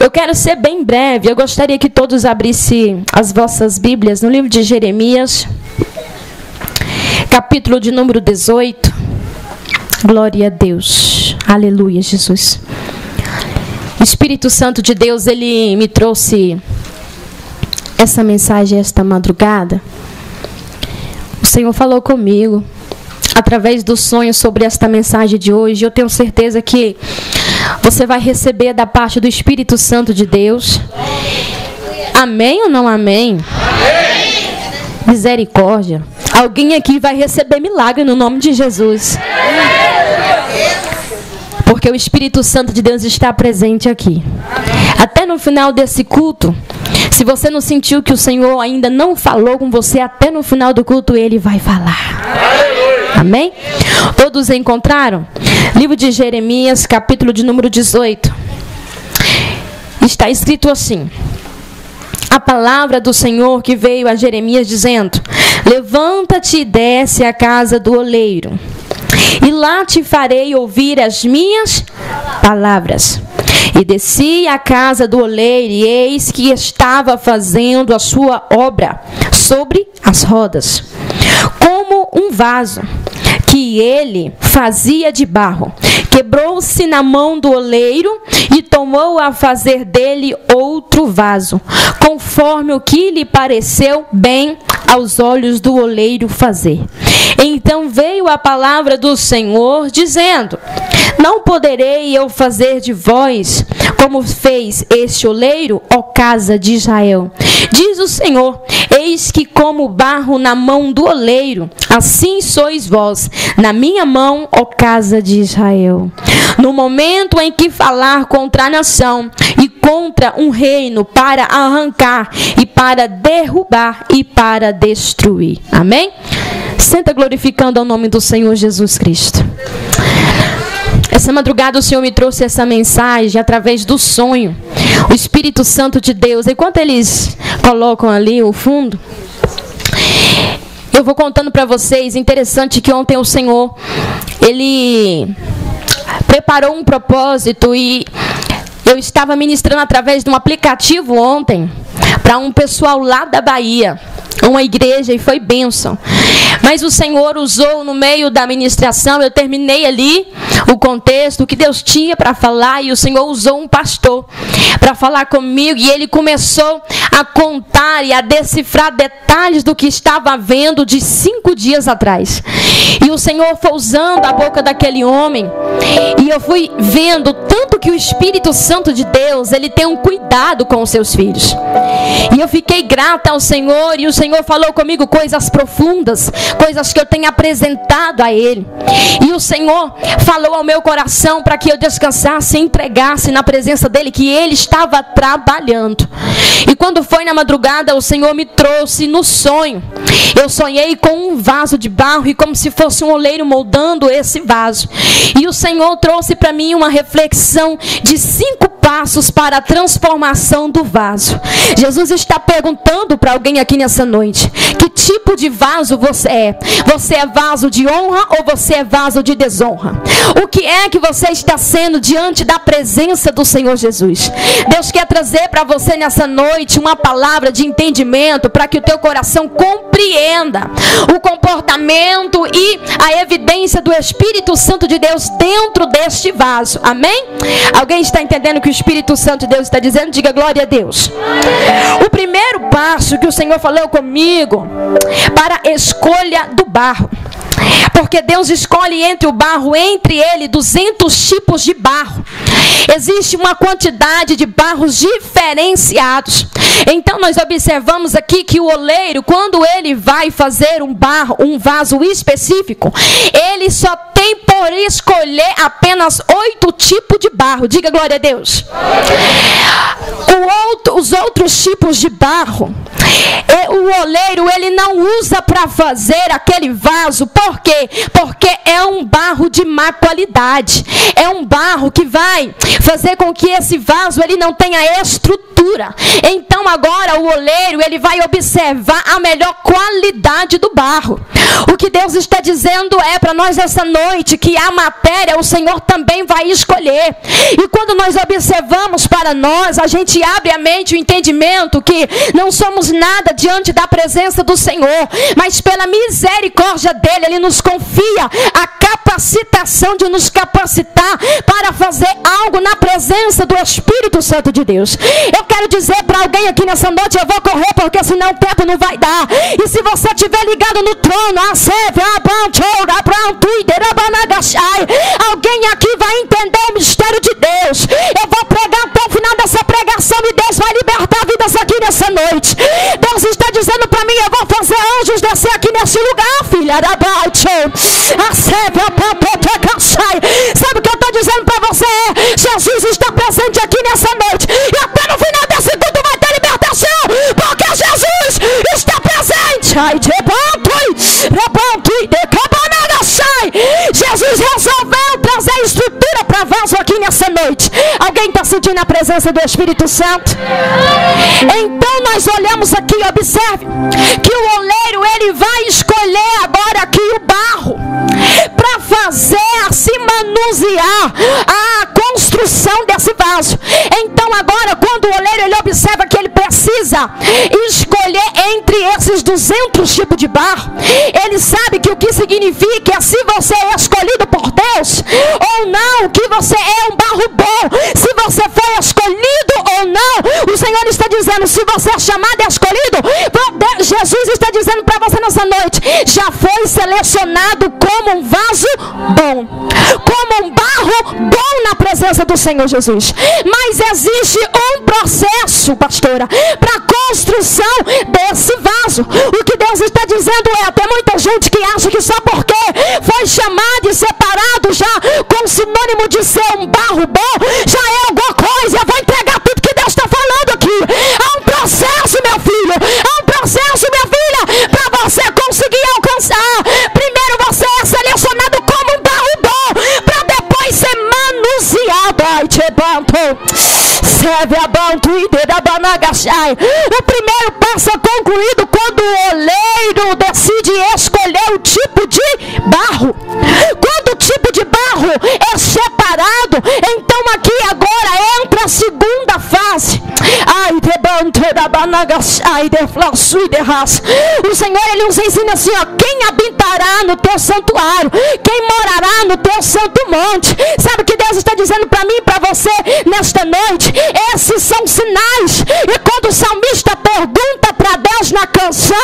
Eu quero ser bem breve. Eu gostaria que todos abrissem as vossas Bíblias no livro de Jeremias, capítulo de número 18. Glória a Deus. Aleluia, Jesus. O Espírito Santo de Deus, ele me trouxe essa mensagem esta madrugada. O Senhor falou comigo através do sonho sobre esta mensagem de hoje. Eu tenho certeza que você vai receber da parte do Espírito Santo de Deus. Amém ou não amém? Amém. Misericórdia. Alguém aqui vai receber milagre no nome de Jesus. Porque o Espírito Santo de Deus está presente aqui. Até no final desse culto, se você não sentiu que o Senhor ainda não falou com você, até no final do culto Ele vai falar. Amém? Todos encontraram? Livro de Jeremias, capítulo de número 18. Está escrito assim: a palavra do Senhor que veio a Jeremias dizendo: levanta-te e desce à casa do oleiro, e lá te farei ouvir as minhas palavras. E desci à casa do oleiro, e eis que estava fazendo a sua obra sobre as rodas, como um vaso que ele fazia de barro. Quebrou-se na mão do oleiro e tomou a fazer dele outro vaso, conforme o que lhe pareceu bem aos olhos do oleiro fazer. Então veio a palavra do Senhor, dizendo: não poderei eu fazer de vós como fez este oleiro, ó casa de Israel? Diz o Senhor: eis que como barro na mão do oleiro, assim sois vós na minha mão, ó casa de Israel. No momento em que falar contra a nação e contra um reino, para arrancar e para derrubar e para destruir. Amém? Senta glorificando ao nome do Senhor Jesus Cristo. Essa madrugada o Senhor me trouxe essa mensagem através do sonho. O Espírito Santo de Deus. Enquanto eles colocam ali o fundo, eu vou contando para vocês. Interessante que ontem o Senhor, Ele preparou um propósito, e eu estava ministrando através de um aplicativo ontem para um pessoal lá da Bahia, uma igreja, e foi bênção. Mas o Senhor usou no meio da ministração, eu terminei ali o contexto, o que Deus tinha para falar, e o Senhor usou um pastor para falar comigo, e ele começou a contar e a decifrar detalhes do que estava vendo de 5 dias atrás. E o Senhor foi usando a boca daquele homem, e eu fui vendo tanto que o Espírito Santo de Deus, ele tem um cuidado com os seus filhos. E eu fiquei grata ao Senhor, e o Senhor falou comigo coisas profundas, coisas que eu tenho apresentado a Ele. E o Senhor falou ao meu coração para que eu descansasse e entregasse na presença dEle, que Ele estava trabalhando. E quando foi na madrugada, o Senhor me trouxe no sonho. Eu sonhei com um vaso de barro, e como se fosse um oleiro moldando esse vaso. E o Senhor trouxe para mim uma reflexão de 5 passos para a transformação do vaso. Jesus está perguntando para alguém aqui nessa noite: que tipo de vaso você é? Você é vaso de honra ou você é vaso de desonra? O que é que você está sendo diante da presença do Senhor Jesus? Deus quer trazer para você nessa noite uma palavra de entendimento, para que o teu coração compreenda o comportamento e a evidência do Espírito Santo de Deus dentro deste vaso. Amém? Alguém está entendendo o que o Espírito Santo de Deus está dizendo? Diga glória a Deus. O primeiro passo que o Senhor falou comigo, para a escolha do barro. Porque Deus escolhe entre o barro, entre ele 200 tipos de barro. Existe uma quantidade de barros diferenciados. Então nós observamos aqui que o oleiro, quando ele vai fazer um barro, um vaso específico, ele só tem por escolher apenas 8 tipos de barro. Diga glória a Deus. Os outros tipos de barro, o oleiro, ele não usa para fazer aquele vaso. Por quê? Porque é um barro de má qualidade. É um barro que vai fazer com que esse vaso ele não tenha estrutura. estrutura. Então agora o oleiro, ele vai observar a melhor qualidade do barro. O que Deus está dizendo é para nós essa noite que a matéria o Senhor também vai escolher. E quando nós observamos para nós, a gente abre a mente, o entendimento que não somos nada diante da presença do Senhor, mas pela misericórdia dele, ele nos confia a capacitação de nos capacitar para fazer algo na presença do Espírito Santo de Deus. Eu quero dizer para alguém aqui nessa noite, eu vou correr porque senão o tempo não vai dar. E se você estiver ligado no trono, alguém aqui vai entender o mistério de Deus. Eu vou pregar até o final dessa pregação e Deus vai libertar vidas aqui nessa noite. Deus está dizendo para mim, eu vou fazer anjos descer aqui nesse lugar, filha. Sabe o que eu estou dizendo para você? Jesus está presente aqui nessa noite. E até no final desse culto vai ter libertação, porque Jesus está presente. Jesus resolveu trazer estrutura para vaso aqui nessa noite. Alguém está sentindo a presença do Espírito Santo? Então nós olhamos aqui, observe que o oleiro, ele vai escolher agora aqui o barro para fazer, se manusear a construção desse vaso. Então agora, quando o oleiro, ele observa que ele precisa escolher entre esses 200 tipos de barro, ele sabe que o que significa é se você é escolhido por Deus ou não, que você é um barro bom, se você foi escolhido ou não. O Senhor está dizendo, se você é chamado e escolhido, Jesus está dizendo para você nessa noite, já foi selecionado como um vaso bom, como um barro bom na presença do Senhor Jesus. Mas existe um processo, pastora, para a construção desse vaso. O que Deus está dizendo é, tem muita gente que acha que só porque foi chamado e separado já com sinônimo de ser um barro bom, já é alguma coisa. Eu vou entregar tudo que Deus está falando aqui. Há um processo, meu filho, há um processo, minha filha, para você conseguir alcançar. Primeiro você é selecionado como um barro bom, para depois ser manuseado. O primeiro passo é concluído quando o oleiro decide escolher o tipo de barro. Quando o tipo de barro é separado, então aqui agora entra a segunda fase. O Senhor, ele nos ensina assim, ó, quem habitará no teu santuário, quem morará no teu santo monte. Sabe o que Deus está dizendo para mim e para você nesta noite? Esses são sinais. E quando o salmista pergunta para Deus na canção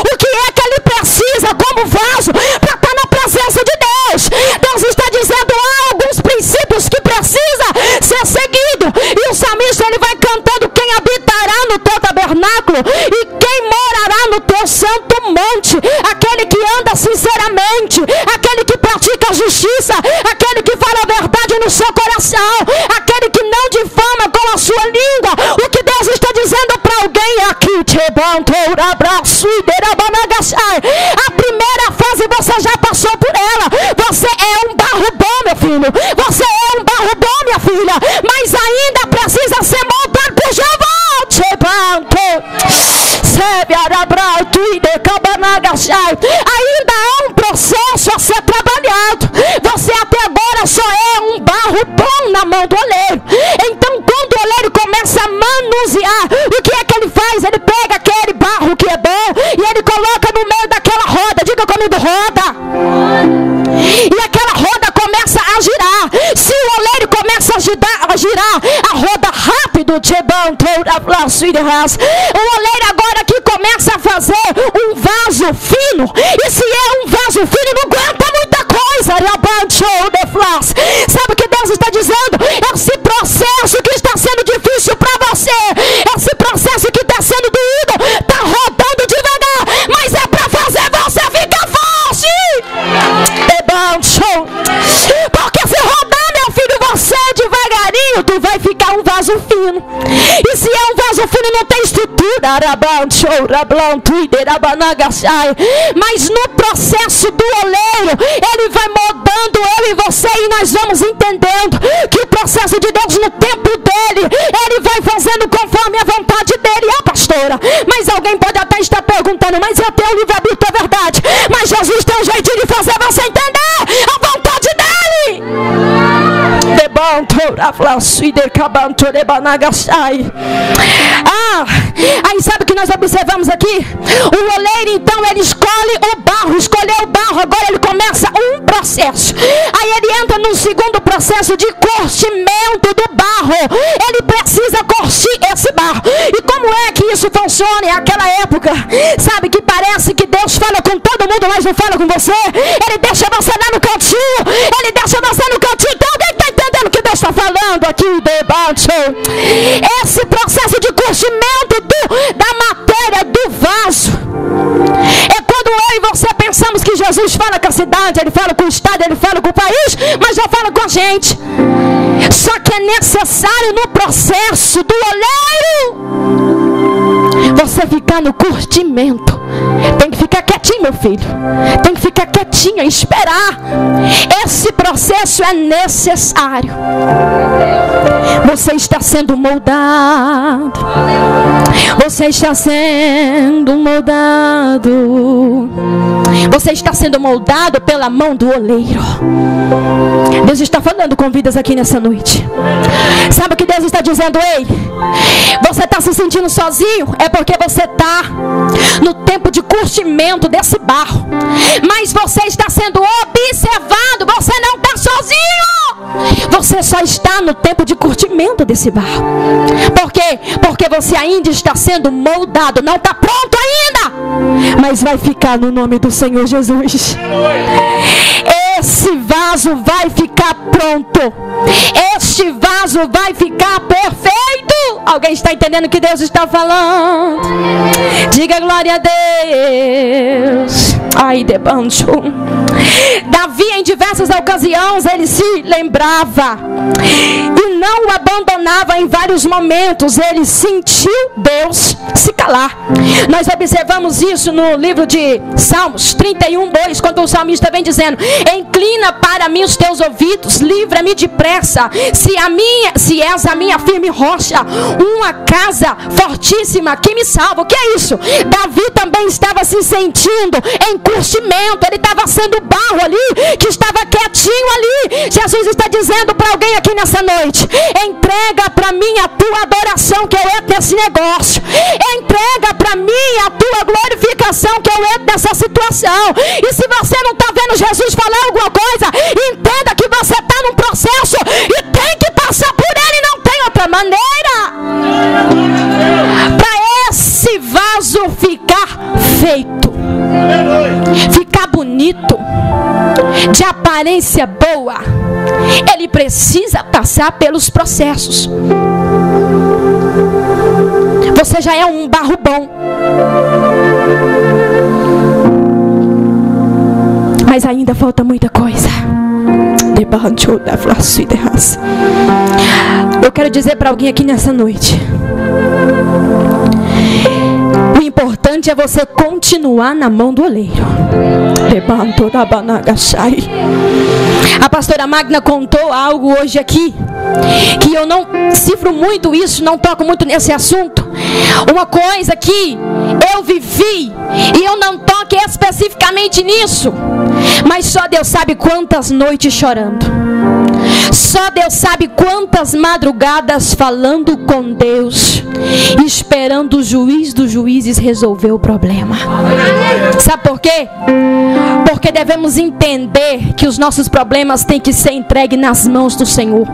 o que é que ele precisa como vaso para estar na presença de Deus, Deus está dizendo, há alguns princípios que precisa ser seguido. E o salmista, ele vai cantando, quem habitará no teu tabernáculo e quem morará no teu santo monte, aquele que anda sinceramente, aquele que pratica a justiça, aquele que fala a verdade no seu coração, aquele que não difama com a sua língua. O que Deus está dizendo para alguém aqui, a primeira fase você já passou por ela. Você é um barro bom, meu filho, você é um barro bom, minha filha, mas ainda precisa ser moldado por Jeová. Ainda há um processo a ser trabalhado. Você até agora só é um barro bom na mão do oleiro. Então quando o oleiro começa a manusear, o que é que ele faz? Ele pega aquele barro que é bom e ele coloca no meio daquela roda. Diga comigo, roda. E aquela roda começa a girar. Se o oleiro começa a girar a roda rápido, o oleiro agora aqui começa a fazer um vaso fino. E se é um vaso fino, não aguenta muita coisa. Sabe o que Deus está dizendo? Esse processo que está sendo difícil para você, esse processo que está sendo doído, está rodando devagar, mas é para fazer você ficar forte. Porque se rodar, meu filho, você devagarinho, tu vai ficar um vaso fino. E se é um vaso fino, não tem estrutura. Mas no processo do oleiro, ele vai moldando eu e você, e nós vamos entendendo que o processo de Deus no tempo dele, ele vai fazendo conforme a vontade maneira. Mas alguém pode até estar perguntando, mas eu tenho o livre-arbítrio, é verdade. Mas Jesus tem um jeitinho de fazer você entender a vontade dele. Aí sabe o que nós observamos aqui? O oleiro então ele escolhe o barro, escolheu o barro, agora ele começa um processo. Aí ele entra no segundo processo de curtimento do barro. Ele precisa curtir esse barro. E como é que isso funciona? É aquela época, sabe, que parece que Deus fala com todo mundo, mas não fala com você. Ele deixa você lá no cantinho, ele deixa você no cantinho. Então alguém está entendendo o que Deus está falando aqui, debate? Esse processo de curtimento da matéria, do vaso, é quando eu e você pensamos que Jesus fala com a cidade, ele fala com o estado, ele fala com o país, mas já fala com a gente. Só que é necessário no processo do oleiro você ficar no curtimento. Tem que ficar quietinho, meu filho. Tem que ficar quietinho e esperar. Esse processo é necessário. Você está sendo moldado. Você está sendo moldado. Você está sendo moldado pela mão do oleiro. Deus está falando com vidas aqui nessa noite. Sabe o que Deus está dizendo? Ei, você está se sentindo sozinho? É porque você está no tempo de curtimento desse barro. Mas você está sendo observado. Você não está sozinho. Você só está no tempo de curtimento desse barro. Por quê? Porque você ainda está sendo moldado. Não está pronto ainda, mas vai ficar no nome do Senhor Jesus. Esse vaso vai ficar pronto. Este vaso vai ficar perfeito. Alguém está entendendo o que Deus está falando? Diga glória a Deus. Ai, debancho. Davi, em diversas ocasiões, ele se lembrava e não o abandonava em vários momentos. Ele sentiu Deus se calar. Nós observamos isso no livro de Salmos 31:2, quando o salmista vem dizendo: inclina para mim os teus ouvidos, livra-me depressa, se és a minha firme rocha, uma casa fortíssima que me salva. O que é isso? Davi também estava se sentindo em curtimento. Ele estava sendo barro ali, que estava quietinho ali. Jesus está dizendo para alguém aqui nessa noite: entrega para mim a tua adoração, que eu entro nesse negócio. Entrega para mim a tua glorificação, que eu entro nessa situação. E se você não está vendo Jesus falar alguma coisa, entenda que você está num processo e tem que passar por ele, não tem outra maneira. Para esse vaso ficar feito, ficar bonito, de aparência boa, ele precisa passar pelos processos. Você já é um barro bom, mas ainda falta muita coisa. Eu quero dizer para alguém aqui nessa noite: o importante é você continuar na mão do oleiro. A pastora Magna contou algo hoje aqui, que eu não cifro muito isso, não toco muito nesse assunto. Uma coisa que eu vivi, e eu não toco especificamente nisso, mas só Deus sabe quantas noites chorando. Só Deus sabe quantas madrugadas falando com Deus, esperando o juiz dos juízes resolver o problema. Sabe por quê? Porque devemos entender que os nossos problemas têm que ser entregues nas mãos do Senhor.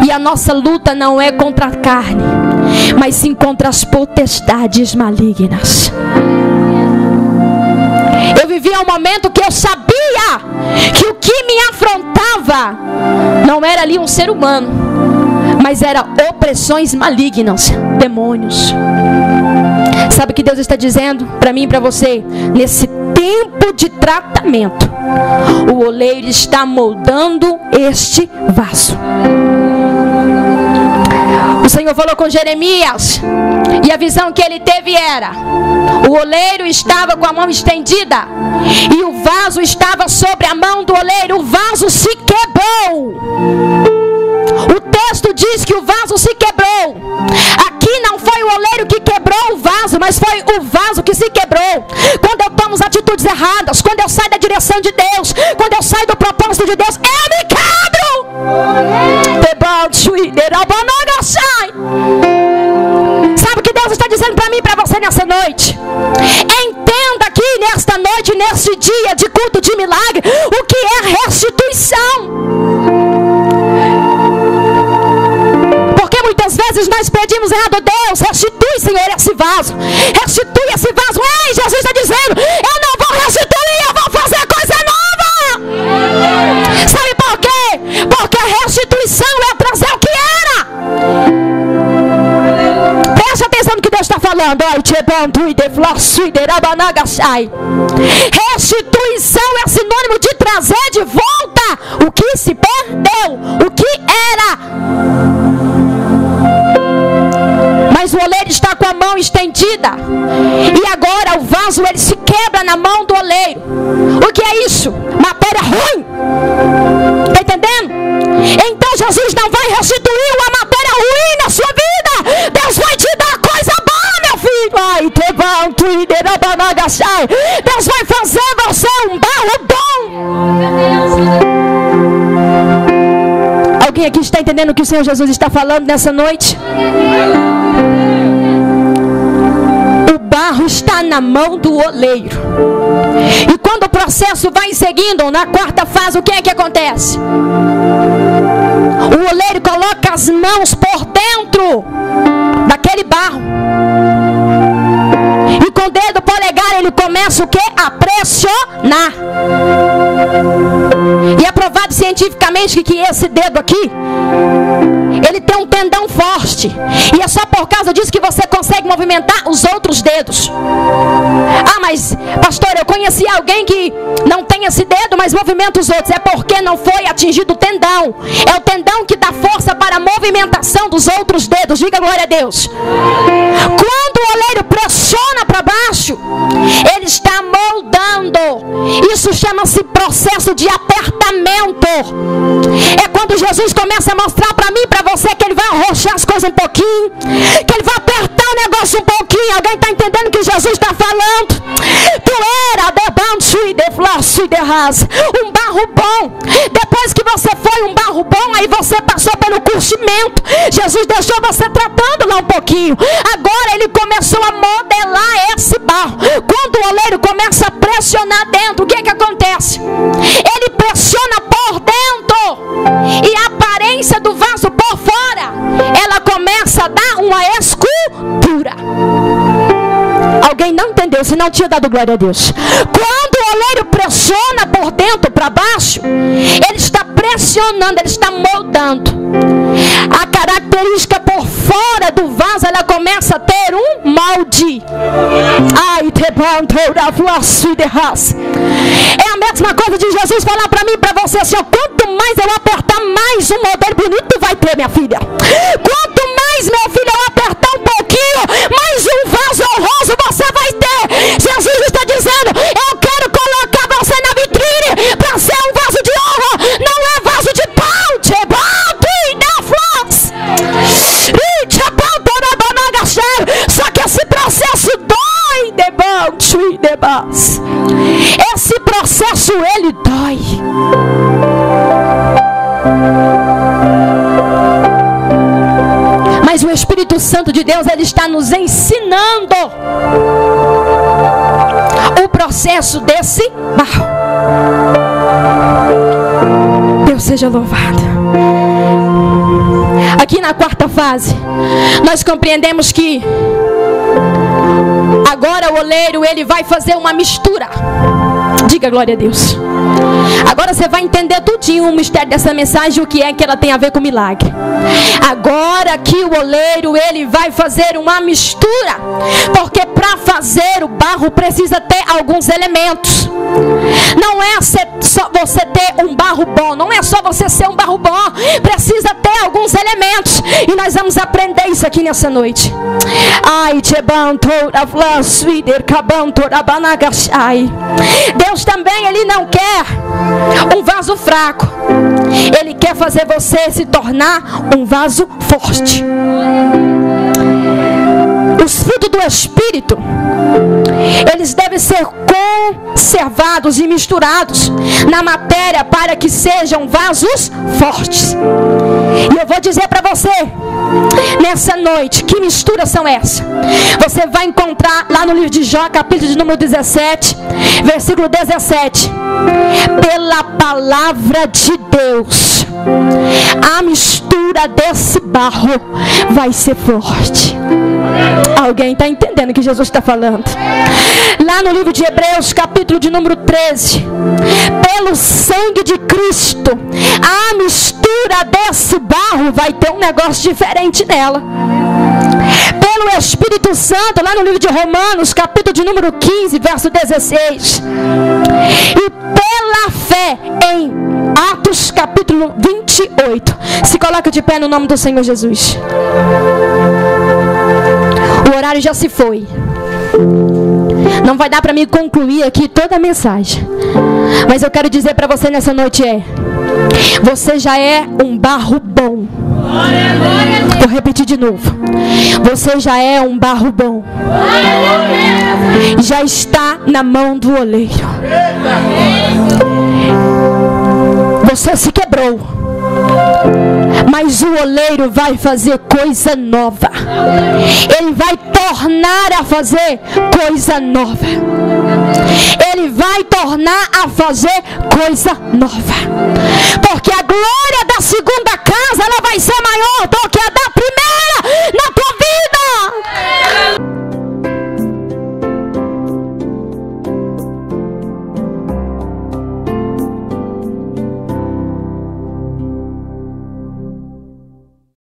E a nossa luta não é contra a carne, mas sim contra as potestades malignas. Eu vivia um momento que eu sabia que o que me afrontava não era ali um ser humano, mas era opressões malignas, demônios. Sabe o que Deus está dizendo para mim e para você? Nesse tempo de tratamento, o oleiro está moldando este vaso. O Senhor falou com Jeremias, e a visão que ele teve era: o oleiro estava com a mão estendida e o vaso estava sobre a mão do oleiro. O vaso se quebrou. O texto diz que o vaso se quebrou. Aqui não foi o oleiro que quebrou o vaso, mas foi o vaso que se quebrou. Quando eu tomo as atitudes erradas, quando eu saio da direção de Deus, quando eu saio do propósito de Deus, eu me quebro. Sabe o que Deus está dizendo para mim e para você nessa noite? Entenda aqui nesta noite, neste dia de culto de milagre, o que é restituição. Porque muitas vezes nós pedimos errado: Deus, restitui, Senhor, esse vaso. Restitui esse vaso. Ei, Jesus está dizendo: eu não vou restituir, eu vou fazer coisa nova. Sabe por quê? Porque a restituição é trazer o que era. Preste atenção no que Deus está falando. Restituição é sinônimo de trazer de volta o que se perdeu, o que era. Mas o oleiro está com a mão estendida, e agora o vaso ele se quebra na mão do oleiro. O que é isso? Matéria ruim. Está entendendo? Então Jesus não vai restituir uma matéria ruim na sua vida. Deus vai te dar coisa boa, meu filho. Deus vai fazer você um barro bom. Alguém aqui está entendendo o que o Senhor Jesus está falando nessa noite? O barro está na mão do oleiro. E quando o processo vai seguindo, na quarta fase, o que é que acontece? O oleiro coloca as mãos por dentro daquele barro. E com o dedo polegar ele começa o que? A pressionar. E é provado cientificamente que esse dedo aqui, ele tem um tendão forte. E é só por causa disso que você consegue movimentar os outros dedos. Ah, mas pastor, eu conheci alguém que não tem esse dedo, mas movimenta os outros. É porque não foi atingido o tendão. É o tendão que dá força para a movimentação dos outros dedos. Diga glória a Deus. Quando o oleiro pressiona para baixo, ele está moldando. Isso chama-se processo de apertamento. É quando Jesus começa a mostrar para mim e para você que ele vai arrochar as coisas um pouquinho, que ele vai apertar o negócio um pouquinho. Alguém está entendendo o que Jesus está falando? Tu era um barro bom. Depois que você foi um barro bom, aí você passou pelo curtimento. Jesus deixou você tratando lá um pouquinho. Agora ele começou a modelar esse barro. Quando o oleiro começa a pressionar dentro, o que é que acontece? Ele pressiona por dentro, e a aparência do vaso por fora, ela começa a dar uma escultura. Alguém não entendeu, se não tinha dado glória a Deus. Quando o oleiro pressiona por dentro para baixo, ele está pressionando, ele está moldando. A característica por fora do vaso, ela começa a ter um molde. É a mesma coisa de Jesus falar para mim e para você assim: quanto mais eu apertar, mais um modelo bonito vai ter, minha filha. Quanto mais, meu filho, eu apertar um pouquinho, mais um vaso honroso você vai ter. Jesus está dizendo: eu quero colocar você na vitrine para ser um vaso de honra, não é vaso de pau. Só que esse processo dói, esse processo ele dói. Mas o Espírito Santo de Deus, ele está nos ensinando o processo desse barro. Deus seja louvado. Aqui na quarta fase, nós compreendemos que agora o oleiro ele vai fazer uma mistura. Diga glória a Deus. Agora você vai entender tudinho o mistério dessa mensagem, o que é que ela tem a ver com milagre. Agora que o oleiro ele vai fazer uma mistura, porque para fazer o barro precisa ter alguns elementos. Não é só você ter um barro bom, não é só você ser um barro bom, precisa ter alguns elementos. E nós vamos aprender isso aqui nessa noite. Deus também, ele não quer um vaso fraco. Ele quer fazer você se tornar um vaso forte. Os frutos do Espírito Espírito, eles devem ser conservados e misturados na matéria para que sejam vasos fortes. E eu vou dizer para você, nessa noite, que misturas são essas? Você vai encontrar lá no livro de Jó, capítulo de número 17, versículo 17. Pela palavra de Deus, a mistura desse barro vai ser forte. Alguém está entendendo o que Jesus está falando? Lá no livro de Hebreus, capítulo de número 13, pelo sangue de Cristo, a mistura desse barro vai ter um negócio diferente nela. Pelo Espírito Santo, lá no livro de Romanos, capítulo de número 15, verso 16. E pela fé em Atos, capítulo 28. Se coloca de pé no nome do Senhor Jesus. O horário já se foi. Não vai dar para mim concluir aqui toda a mensagem. Mas eu quero dizer para você nessa noite você já é um barro bom. Vou repetir de novo. Você já é um barro bom. Já está na mão do oleiro. Você se quebrou, mas o oleiro vai fazer coisa nova. Ele vai tornar a fazer coisa nova. Ele vai tornar a fazer coisa nova. Porque a glória da segunda casa, ela vai ser maior do que